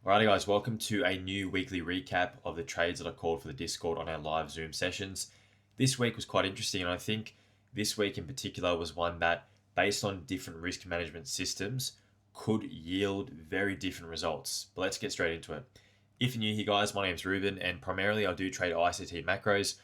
Alrighty guys, welcome to a new weekly recap of the trades that I called for the Discord on our live Zoom sessions. This week was quite interesting, and I think this week in particular was one that, based on different risk management systems, could yield very different results. But let's get straight into it. If you're new here guys, my name's Ruben, and primarily I do trade ICT macros.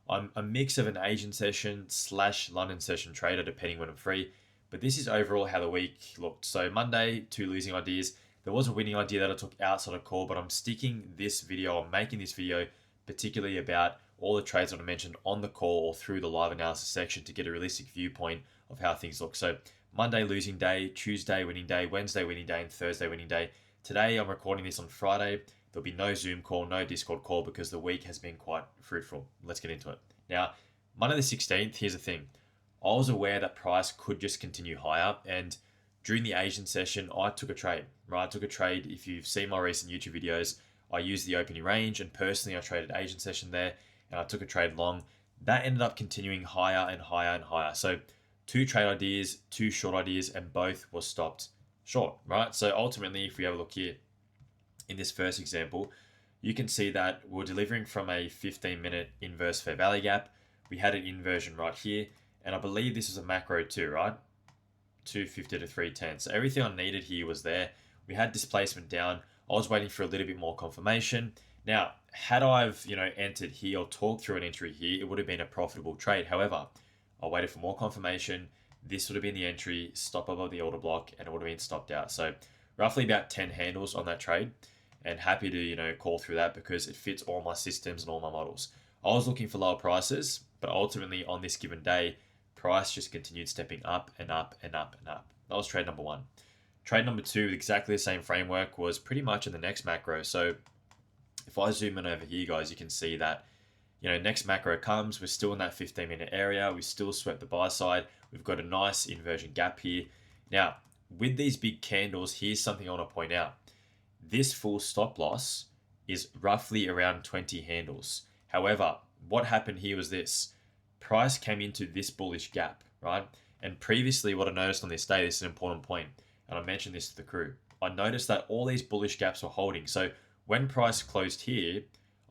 I'm a mix of an Asian session / London session trader depending when I'm free, but this is overall how the week looked. So Monday, 2 losing ideas. There was a winning idea that I took outside of call, but I'm making this video particularly about all the trades that I mentioned on the call or through the live analysis section to get a realistic viewpoint of how things look. So Monday losing day, Tuesday winning day, Wednesday winning day, and Thursday winning day. Today I'm recording this on Friday. There'll be no Zoom call, no Discord call because the week has been quite fruitful. Let's get into it. Now, Monday the 16th, here's the thing. I was aware that price could just continue higher, and during the Asian session, I took a trade, right? I took a trade. If you've seen my recent YouTube videos, I used the opening range, and personally, I traded Asian session there, and I took a trade long. That ended up continuing higher and higher and higher. So 2 trade ideas, 2 short ideas, and both were stopped short, right? So ultimately, if we have a look here in this first example, you can see that we're delivering from a 15-minute inverse fair value gap. We had an inversion right here, and I believe this is a macro too, right? 250 to 310. So everything I needed here was there. We had displacement down. I was waiting for a little bit more confirmation. Now, had I've entered here or talked through an entry here, it would have been a profitable trade. However, I waited for more confirmation. This would have been the entry, stop above the order block, and it would have been stopped out. So roughly about 10 handles on that trade, and happy to call through that because it fits all my systems and all my models. I was looking for lower prices, but ultimately on this given day, price just continued stepping up and up and up and up. That was trade number one. Trade number two, with exactly the same framework, was pretty much in the next macro. So if I zoom in over here, guys, you can see that next macro comes. We're still in that 15-minute area. We still swept the buy side. We've got a nice inversion gap here. Now, with these big candles, here's something I want to point out. This full stop loss is roughly around 20 handles. However, what happened here was this. Price came into this bullish gap, right? And previously, what I noticed on this day, this is an important point, and I mentioned this to the crew. I noticed that all these bullish gaps were holding. So when price closed here,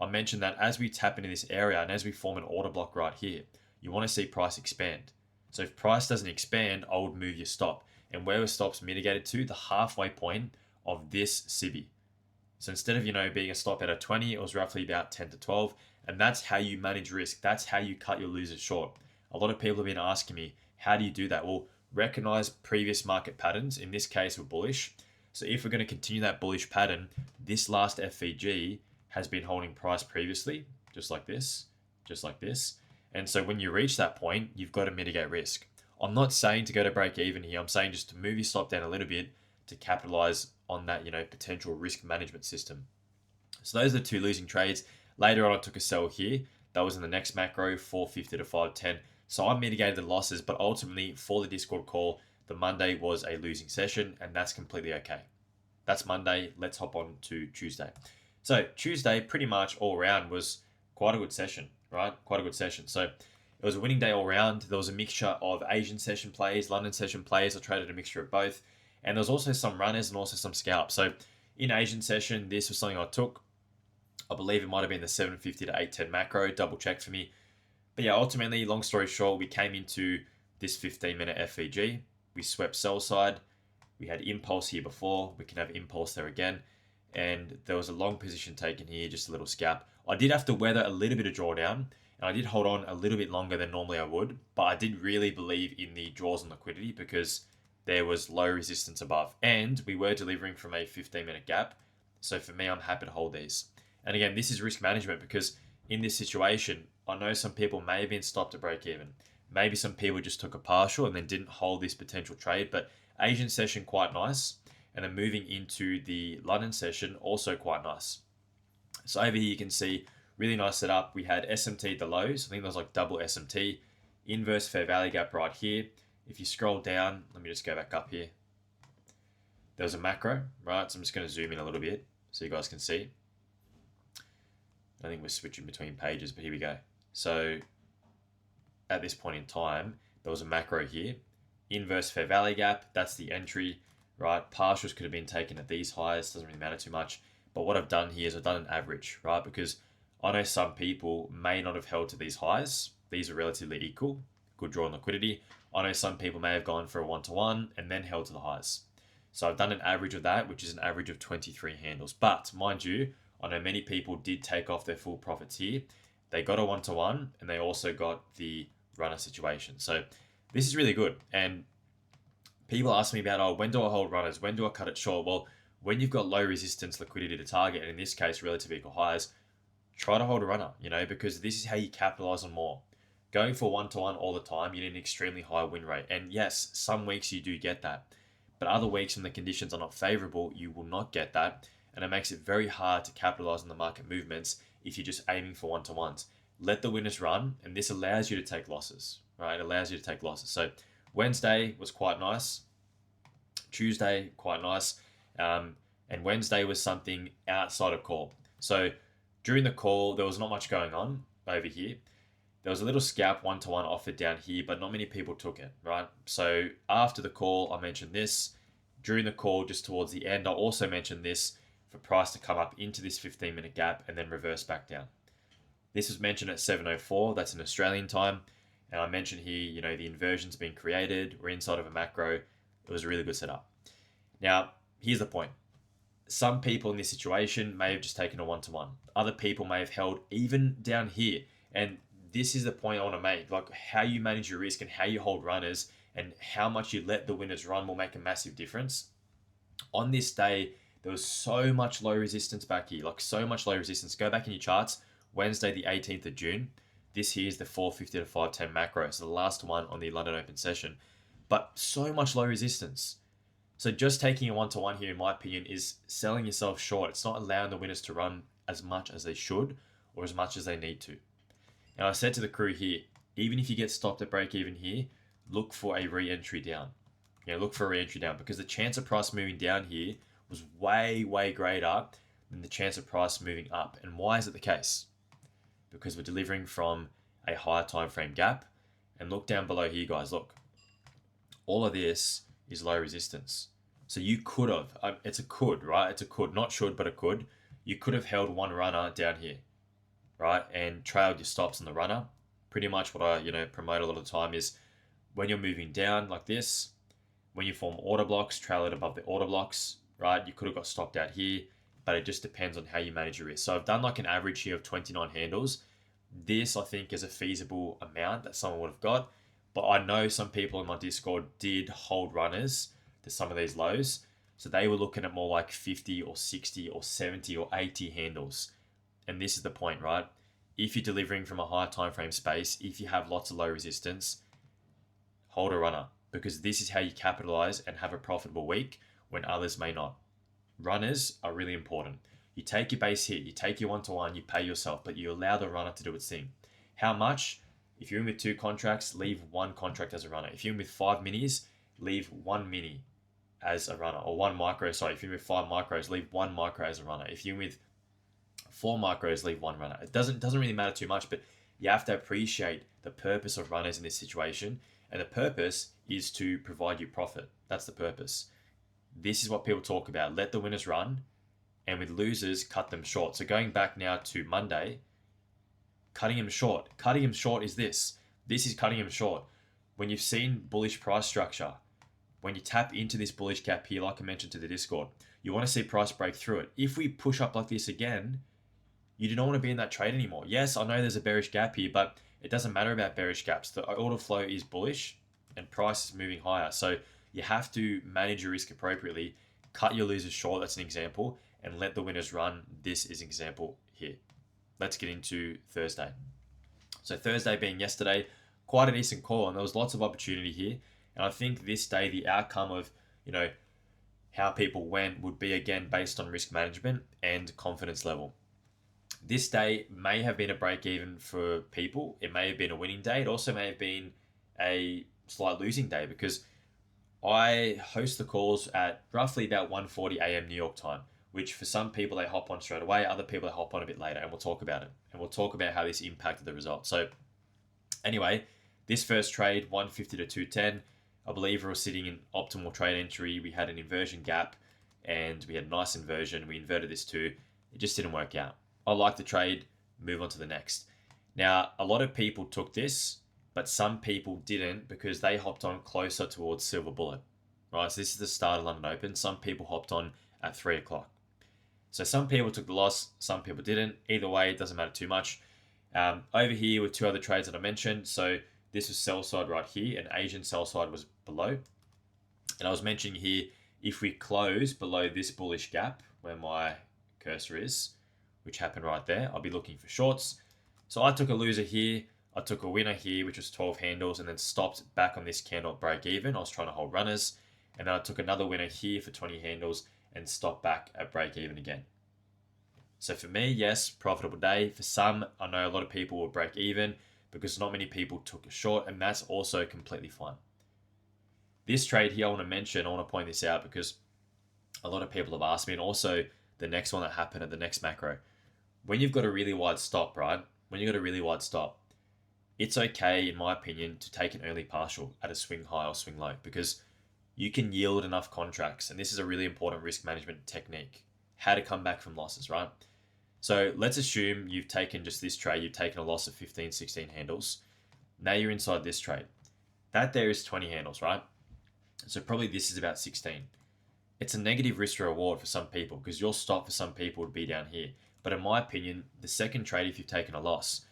I mentioned that as we tap into this area and as we form an order block right here, you want to see price expand. So if price doesn't expand, I would move your stop. And where were stops mitigated to? The halfway point of this CB. So instead of being a stop at a 20, it was roughly about 10 to 12. And that's how you manage risk. That's how you cut your losers short. A lot of people have been asking me, how do you do that? Well, recognize previous market patterns. In this case, we're bullish. So if we're going to continue that bullish pattern, this last FVG has been holding price previously, just like this, just like this. And so when you reach that point, you've got to mitigate risk. I'm not saying to go to break even here. I'm saying just to move your stop down a little bit to capitalize on that, potential risk management system. So those are the 2 losing trades. Later on, I took a sell here. That was in the next macro, 450 to 510. So I mitigated the losses, but ultimately for the Discord call, the Monday was a losing session, and that's completely okay. That's Monday. Let's hop on to Tuesday. So Tuesday, pretty much all around, was quite a good session, right? Quite a good session. So it was a winning day all around. There was a mixture of Asian session plays, London session plays. I traded a mixture of both. And there was also some runners and also some scalps. So in Asian session, this was something I took. I believe it might have been the 750 to 810 macro, double check for me. But yeah, ultimately, long story short, we came into this 15-minute FVG. We swept sell side. We had impulse here before. We can have impulse there again. And there was a long position taken here, just a little scalp. I did have to weather a little bit of drawdown, and I did hold on a little bit longer than normally I would, but I did really believe in the draws and liquidity because there was low resistance above. And we were delivering from a 15-minute gap. So for me, I'm happy to hold these. And again, this is risk management because in this situation, I know some people may have been stopped at break even. Maybe some people just took a partial and then didn't hold this potential trade. But Asian session, quite nice. And then moving into the London session, also quite nice. So over here, you can see really nice setup. We had SMT at the lows. I think there was like double SMT. Inverse fair value gap right here. If you scroll down, let me just go back up here. There was a macro, right? So I'm just going to zoom in a little bit so you guys can see. I think we're switching between pages, but here we go. So at this point in time, there was a macro here. Inverse fair value gap, that's the entry, right? Partials could have been taken at these highs, doesn't really matter too much. But what I've done here is I've done an average, right? Because I know some people may not have held to these highs. These are relatively equal, good draw on liquidity. I know some people may have gone for a 1-to-1 and then held to the highs. So I've done an average of that, which is an average of 23 handles. But mind you, I know many people did take off their full profits here. They got a 1-to-1 and they also got the runner situation. So this is really good. And people ask me about, oh, when do I hold runners? When do I cut it short? Well, when you've got low resistance liquidity to target, and in this case, relative equal highs, try to hold a runner, because this is how you capitalize on more. Going for 1-to-1 all the time, you need an extremely high win rate. And yes, some weeks you do get that. But other weeks when the conditions are not favorable, you will not get that. And it makes it very hard to capitalize on the market movements if you're just aiming for 1-to-1s. Let the winners run, and this allows you to take losses, right? It allows you to take losses. So Wednesday was quite nice. Tuesday, quite nice. And Wednesday was something outside of call. So during the call, there was not much going on over here. There was a little scalp 1-to-1 offered down here, but not many people took it, right? So after the call, I mentioned this. During the call, just towards the end, I also mentioned this for price to come up into this 15-minute gap and then reverse back down. This was mentioned at 7:04. That's in Australian time. And I mentioned here, the inversion's been created. We're inside of a macro. It was a really good setup. Now, here's the point. Some people in this situation may have just taken a 1-to-1. Other people may have held even down here. And this is the point I want to make. Like, how you manage your risk and how you hold runners and how much you let the winners run will make a massive difference. On this day, there was so much low resistance back here. Like, so much low resistance. Go back in your charts. Wednesday, the 18th of June. This here is the 450 to 510 macro. So the last one on the London Open session. But so much low resistance. So just taking a 1-to-1 here, in my opinion, is selling yourself short. It's not allowing the winners to run as much as they should or as much as they need to. Now, I said to the crew here, even if you get stopped at break even here, look for a re-entry down. Look for a re-entry down because the chance of price moving down here was way, way greater than the chance of price moving up. And why is it the case? Because we're delivering from a higher time frame gap. And look down below here, guys. Look, all of this is low resistance. So you could have, it's a could, right? It's a could, not should, but a could. You could have held one runner down here, right? And trailed your stops on the runner. Pretty much what I, promote a lot of the time is when you're moving down like this, when you form order blocks, trail it above the order blocks, right? You could have got stopped out here, but it just depends on how you manage your risk. So I've done like an average here of 29 handles. This, I think, is a feasible amount that someone would have got. But I know some people in my Discord did hold runners to some of these lows. So they were looking at more like 50 or 60 or 70 or 80 handles. And this is the point, right? If you're delivering from a higher time frame space, if you have lots of low resistance, hold a runner. Because this is how you capitalize and have a profitable week when others may not. Runners are really important. You take your base hit, you take your 1-to-1, you pay yourself, but you allow the runner to do its thing. How much? If you're in with 2 contracts, leave 1 contract as a runner. If you're in with 5 minis, leave 1 mini as a runner. Or 1 micro, sorry. If you're in with 5 micros, leave 1 micro as a runner. If you're in with 4 micros, leave 1 runner. It doesn't really matter too much, but you have to appreciate the purpose of runners in this situation. And the purpose is to provide you profit. That's the purpose. This is what people talk about. Let the winners run, and with losers, cut them short. So going back now to Monday, cutting him short. Cutting him short is this. This is cutting him short. When you've seen bullish price structure, when you tap into this bullish gap here, like I mentioned to the Discord, you want to see price break through it. If we push up like this again, you do not want to be in that trade anymore. Yes, I know there's a bearish gap here, but it doesn't matter about bearish gaps. The order flow is bullish and price is moving higher. So you have to manage your risk appropriately. Cut your losers short, that's an example, and let the winners run. This is an example here. Let's get into Thursday. So Thursday being yesterday, quite a decent call, and there was lots of opportunity here. And I think this day, the outcome of, how people went would be, again, based on risk management and confidence level. This day may have been a break even for people. It may have been a winning day. It also may have been a slight losing day because I host the calls at roughly about 1:40 a.m. New York time, which for some people they hop on straight away, other people they hop on a bit later, and we'll talk about it. And we'll talk about how this impacted the result. So anyway, this first trade, 150 to 210, I believe we were sitting in optimal trade entry. We had an inversion gap. and we had a nice inversion. We inverted this too. It just didn't work out. I like the trade, move on to the next. Now, a lot of people took this, but some people didn't because they hopped on closer towards silver bullet. Right, so this is the start of London Open. Some people hopped on at 3 o'clock. So some people took the loss, some people didn't. Either way, it doesn't matter too much. Over here with two other trades that I mentioned. So this was sell side right here, and Asian sell side was below. And I was mentioning here, if we close below this bullish gap where my cursor is, which happened right there, I'll be looking for shorts. So I took a loser here. I took a winner here, which was 12 handles, and then stopped back on this candle break even. I was trying to hold runners. And then I took another winner here for 20 handles and stopped back at break even again. So for me, yes, profitable day. For some, I know a lot of people will break even because not many people took a short, and that's also completely fine. This trade here, I want to point this out because a lot of people have asked me, and also the next one that happened at the next macro. When you've got a really wide stop, right? When you've got a really wide stop, it's okay, in my opinion, to take an early partial at a swing high or swing low because you can yield enough contracts. And this is a really important risk management technique, how to come back from losses, right? So let's assume you've taken just this trade, you've taken a loss of 15, 16 handles. Now you're inside this trade. That there is 20 handles, right? So probably this is about 16. It's a negative risk to reward for some people because your stop for some people would be down here. But in my opinion, the second trade, if you've taken a loss,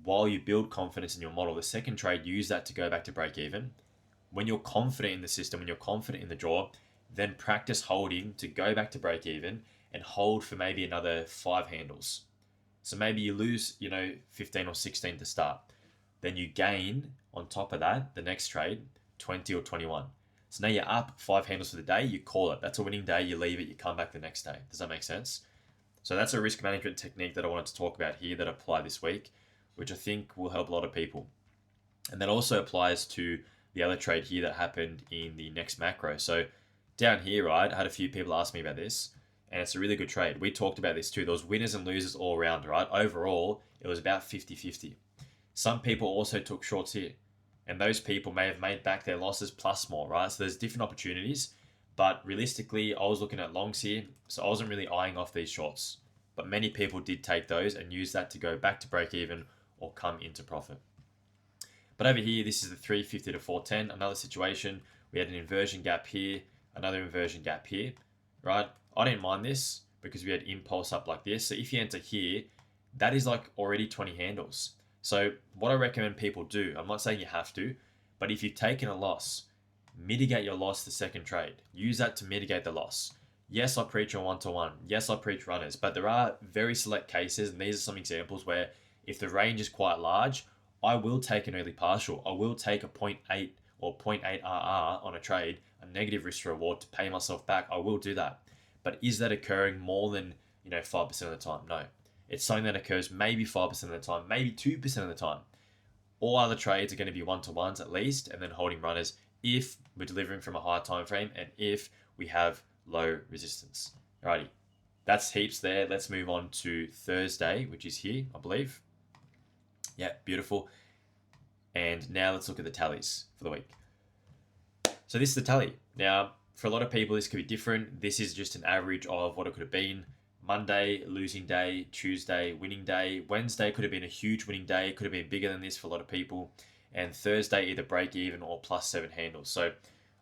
while you build confidence in your model, the second trade, use that to go back to break even. When you're confident in the system, when you're confident in the draw, then practice holding to go back to break even and hold for maybe another 5 handles. So maybe you lose, 15 or 16 to start. Then you gain on top of that, the next trade, 20 or 21. So now you're up 5 handles for the day, you call it. That's a winning day, you leave it, you come back the next day. Does that make sense? So that's a risk management technique that I wanted to talk about here that I apply this week, which I think will help a lot of people. And that also applies to the other trade here that happened in the next macro. So down here, right, I had a few people ask me about this, and it's a really good trade. We talked about this too. There was winners and losers all around, right? Overall, it was about 50-50. Some people also took shorts here, and those people may have made back their losses plus more, right? So there's different opportunities, but realistically, I was looking at longs here, so I wasn't really eyeing off these shorts. But many people did take those and use that to go back to break even or come into profit. But over here, this is the 350 to 410, another situation. We had an inversion gap here, another inversion gap here, right? I didn't mind this because we had impulse up like this. So if you enter here, that is like already 20 handles. So what I recommend people do, I'm not saying you have to, but if you've taken a loss, mitigate your loss the second trade. Use that to mitigate the loss. Yes, I preach on one-to-one. Yes, I preach runners, but there are very select cases, and these are some examples where if the range is quite large, I will take an early partial. I will take a 0.8 or 0.8 RR on a trade, a negative risk to reward to pay myself back. I will do that. But is that occurring more than 5% of the time? No. It's something that occurs maybe 5% of the time, maybe 2% of the time. All other trades are going to be one-to-ones at least, and then holding runners if we're delivering from a higher time frame and if we have low resistance. Alrighty, that's heaps there. Let's move on to Thursday, which is here, I believe. Yeah, beautiful. And now let's look at the tallies for the week. So this is the tally. Now, for a lot of people, this could be different. This is just an average of what it could have been. Monday, losing day. Tuesday, winning day. Wednesday could have been a huge winning day. It could have been bigger than this for a lot of people. And Thursday, either break even or plus 7 handles. So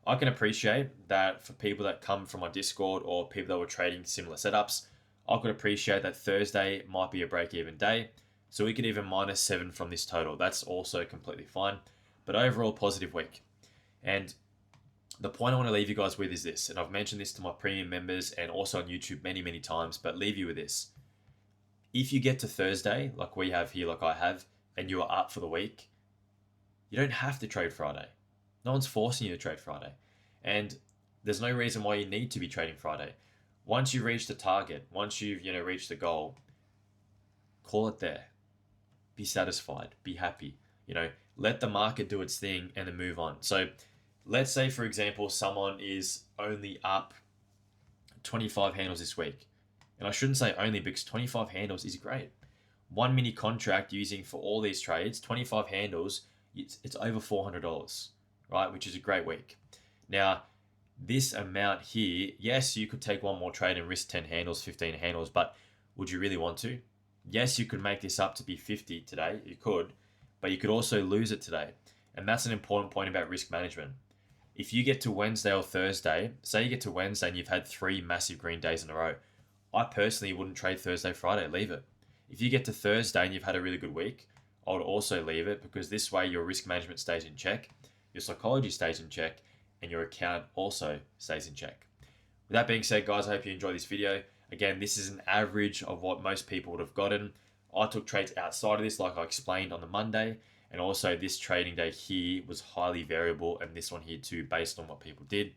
I can appreciate that for people that come from my Discord or people that were trading similar setups, I could appreciate that Thursday might be a break even day. So we could even minus 7 from this total. That's also completely fine. But overall, positive week. And the point I want to leave you guys with is this, and I've mentioned this to my premium members and also on YouTube many, many times, but leave you with this. If you get to Thursday, like we have here, like I have, and you are up for the week, you don't have to trade Friday. No one's forcing you to trade Friday. And there's no reason why you need to be trading Friday. Once you reach the target, once you've reached the goal, call it there. Be satisfied, be happy. Let the market do its thing and then move on. So let's say, for example, someone is only up 25 handles this week. And I shouldn't say only because 25 handles is great. One mini contract using for all these trades, 25 handles, it's over $400, right? Which is a great week. Now, This amount here, yes, you could take one more trade and risk 10 handles, 15 handles, but would you really want to? Yes, you could make this up to be 50 today, you could, but you could also lose it today. And that's an important point about risk management. If you get to Wednesday or Thursday, say you get to Wednesday and you've had 3 massive green days in a row, I personally wouldn't trade Thursday, Friday, leave it. If you get to Thursday and you've had a really good week, I would also leave it, because this way your risk management stays in check, your psychology stays in check, and your account also stays in check. With that being said, guys, I hope you enjoyed this video. Again, this is an average of what most people would have gotten. I took trades outside of this, like I explained on the Monday, and also this trading day here was highly variable, and this one here too, based on what people did.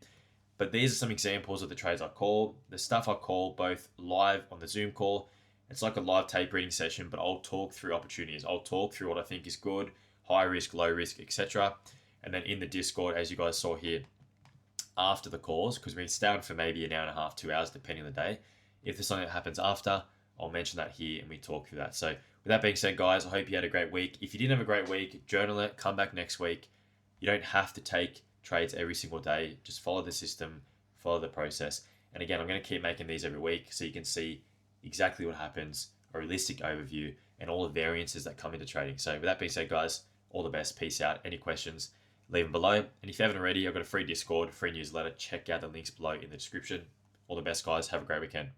But these are some examples of the trades I call. The stuff I call both live on the Zoom call. It's like a live tape reading session, but I'll talk through opportunities. I'll talk through what I think is good, high risk, low risk, etc. And then in the Discord, as you guys saw here, after the calls, because we stay on for maybe an hour and a half, 2 hours, depending on the day. If there's something that happens after, I'll mention that here and we talk through that. So with that being said, guys, I hope you had a great week. If you didn't have a great week, journal it, come back next week. You don't have to take trades every single day. Just follow the system, follow the process. And again, I'm going to keep making these every week so you can see exactly what happens, a realistic overview, and all the variances that come into trading. So with that being said, guys, all the best. Peace out. Any questions, leave them below. And if you haven't already, I've got a free Discord, free newsletter. Check out the links below in the description. All the best, guys. Have a great weekend.